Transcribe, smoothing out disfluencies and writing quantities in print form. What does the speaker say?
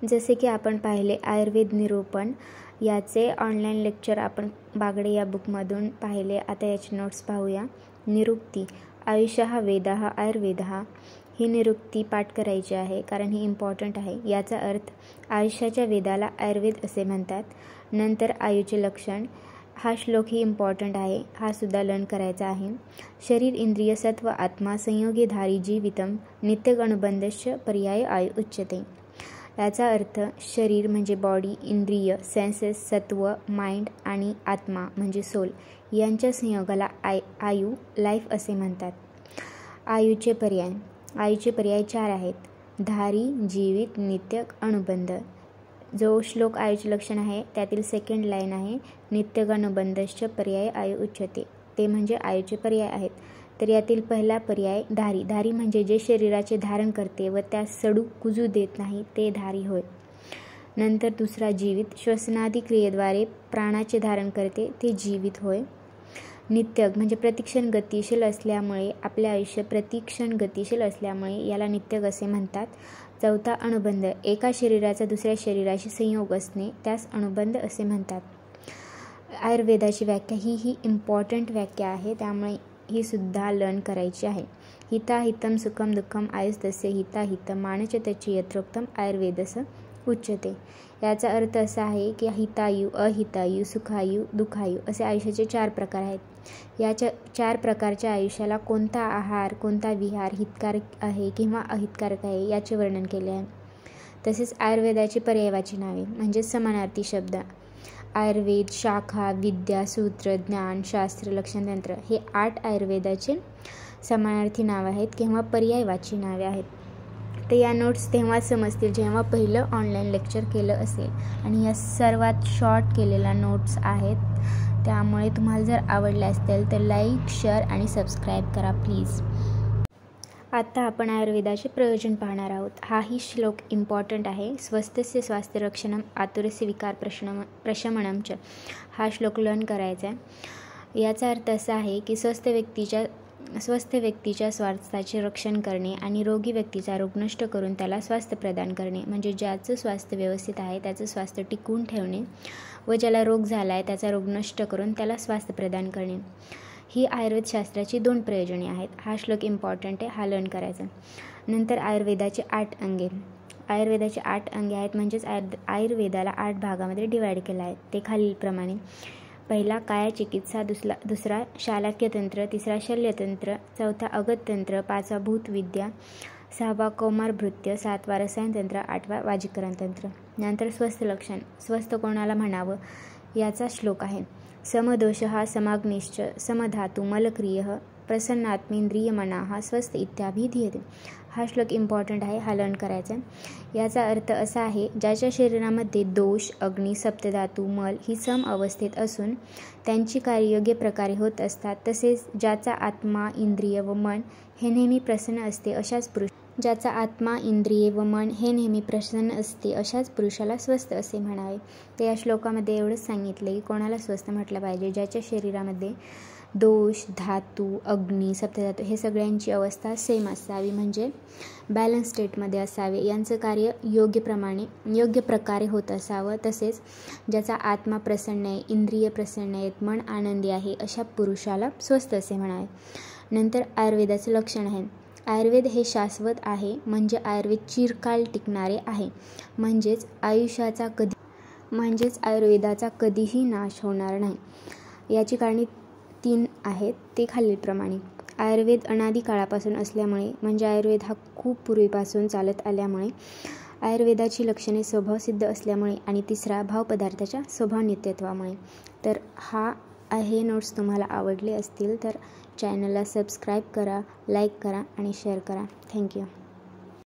जसे की आपण पाहिले आयुर्वेद निरूपण याचे ऑनलाईन लेक्चर आपण बागडे या बुकमधून पाहिले. आता याची नोट्स पाहूया. निरुक्ती. आयुष्य हा वेद हा आयुर्वेद ही निरुक्ती पाठ करायची आहे कारण ही इम्पॉर्टंट आहे. याचा अर्थ आयुष्याच्या वेदाला आयुर्वेद असे म्हणतात. नंतर आयुचे लक्षण. हा श्लोक ही इम्पॉर्टंट आहे, हा सुद्धा लर्न करायचा आहे. शरीर इंद्रिय सत्व आत्मा संयोगी धारी जीवितम नित्य अनुबंधस्य पर्याय आयु उच्यते. याचा अर्थ शरीर म्हणजे बॉडी, इंद्रिय सेन्सेस, सत्व माइंड आणि आत्मा म्हणजे सोल यांच्या संयोगाला आयु लाईफ असे म्हणतात. आयुचे पर्याय. आयुचे पर्याय 4 आहेत. धारी, जीवित, नित्य, अनुबंध. जो श्लोक आयुचे लक्षण आहे त्यातील सेकंड लाईन आहे नित्यगानुबंधश्च पर्याय आयु उच्यते, ते म्हणजे आयुचे पर्याय आहेत. तर यातील पहिला पर्याय धारी. धारी म्हणजे जे शरीराचे धारण करते व त्यास सडू कुजू देत नाही ते धारी होय. नंतर दुसरा जीवित. श्वसनादी क्रियेद्वारे प्राणाचे धारण करते ते जीवित होय. नित्यग म्हणजे प्रतिक्षण गतिशील असल्यामुळे आपले आयुष्य प्रतिक्षण गतिशील असल्यामुळे याला नित्यग असे म्हणतात. चौथा अनुबंध. एका शरीराचा दुसऱ्या शरीराशी संयोग असणे त्यास अनुबंध असे म्हणतात. आयुर्वेदाची व्याख्या ही इम्पॉर्टंट व्याख्या आहे, त्यामुळे ही सुद्धा लर्न करायची आहे. हिता हितम सुखम दुःखम आयुस्तस्य हिता हितम मानच तच्च यत्रोक्तम आयुर्वेदस उच्यते. याचा अर्थ असा आहे की हितायु, अहितायु, सुखायु, दुःखायु असे आयुष्याचे 4 प्रकार आहेत. याच्या 4 प्रकारच्या आयुष्याला कोणता आहार, कोणता विहार हितकारक आहे किंवा अहितकारक आहे याचे वर्णन केले आहे. तसेच आयुर्वेदाची पर्यायवाची नावे म्हणजे समानार्थी शब्द. आयुर्वेद, शाखा, विद्या, सूत्र, ज्ञान, शास्त्र, लक्षणतंत्र हे 8 आयुर्वेदाचे समानार्थी नाव आहेत किंवा पर्यायवाची नावे आहेत. तर या नोट्स तेव्हाच समजतील जेव्हा पहिलं ऑनलाईन लेक्चर केलं असेल आणि या सर्वात शॉर्ट केलेल्या नोट्स आहेत. त्यामुळे तुम्हाला जर आवडले असतील तर लाईक, शेअर आणि सबस्क्राईब करा प्लीज. आता आपण आयुर्वेदाचे प्रयोजन पाहणार आहोत. हाही श्लोक इम्पॉर्टंट आहे. स्वस्थस्य स्वास्थ्य रक्षणम आतुरस्य विकार प्रशमनम च हा श्लोक लर्न करायचा आहे. याचा अर्थ असा आहे की स्वस्थ व्यक्तीच्या स्वास्थ्याचे रक्षण करणे आणि रोगी व्यक्तीचा रोग नष्ट करून त्याला स्वास्थ्य प्रदान करणे म्हणजे ज्याचं स्वास्थ्य व्यवस्थित आहे त्याचं स्वास्थ्य टिकवून ठेवणे व ज्याला रोग झाला आहे त्याचा रोग नष्ट करून त्याला स्वास्थ्य प्रदान करणे ही आयुर्वेद शास्त्राची 2 प्रयोजने आहेत. हा श्लोक इम्पॉर्टंट आहे, हा लर्न करायचा. नंतर आयुर्वेदाचे 8 अंगे. आयुर्वेदाचे 8 अंगे आहेत म्हणजेच आयुर्वेदाला 8 भागामध्ये डिवाइड केला आहे. ते खालीलप्रमाणे. पहिला कायाचिकित्सा, दुसरा शालाक्यतंत्र, तिसरा शल्यतंत्र, चौथा अगततंत्र, 5वा भूतविद्या, 6वा कौमारभृत्य, 7वा रसायनतंत्र, 8वा वाजीकरण तंत्र. नंतर स्वस्थ लक्षण. स्वस्थ कोणाला म्हणावं याचा श्लोक आहे. समदोष समाग्निश्च समधातु मलक्रिय प्रसन्नात्मेंद्रिय मनाः स्वस्थ इत्याभिधीयते. हा श्लोक इम्पॉर्टंट आहे, हा लर्न करायचा. याचा अर्थ असा आहे ज्याच्या शरीरामध्ये दोष, अग्नी, सप्तधातू, मल ही सम अवस्थेत असून त्यांची कार्य योग्य प्रकारे होत असतात, तसेच ज्याचा आत्मा, इंद्रिय व मन हे नेहमी प्रसन्न असते अशाच पुरुषाला स्वस्थ असे म्हणावे. तर या श्लोकामध्ये एवढंच सांगितले की कोणाला स्वस्थ म्हटलं पाहिजे ज्याच्या शरीरामध्ये दोष, धातू, अग्नी, सप्तधातू हे सगळ्यांची अवस्था सेम असावी म्हणजे बॅलन्स स्टेटमध्ये असावे, यांचं कार्य योग्य प्रकारे होत असावं, तसेच ज्याचा आत्मा प्रसन्न आहे, इंद्रिय प्रसन्न आहेत, मन आनंदी आहे अशा पुरुषाला स्वस्थ असे म्हणावे. नंतर आयुर्वेदाचं लक्षण आहे. आयुर्वेद हे शाश्वत आहे म्हणजे आयुर्वेद चिरकाल टिकणारे आहे म्हणजेच आयुर्वेदाचा कधीही नाश होणार नाही. याची कारणे 3 आहेत, ते खालीलप्रमाणे. आयुर्वेद अनादी काळापासून असल्यामुळे म्हणजे आयुर्वेद हा खूप पूर्वीपासून चालत आल्यामुळे, आयुर्वेदाची लक्षणे स्वभावसिद्ध असल्यामुळे आणि तिसरा भावपदार्थाच्या स्वभाव नित्यत्वामुळे. तर हे नोट्स तुम्हाला आवडले असतील तर चॅनलला सबस्क्राईब करा, लाईक करा आणि शेअर करा. थँक्यू.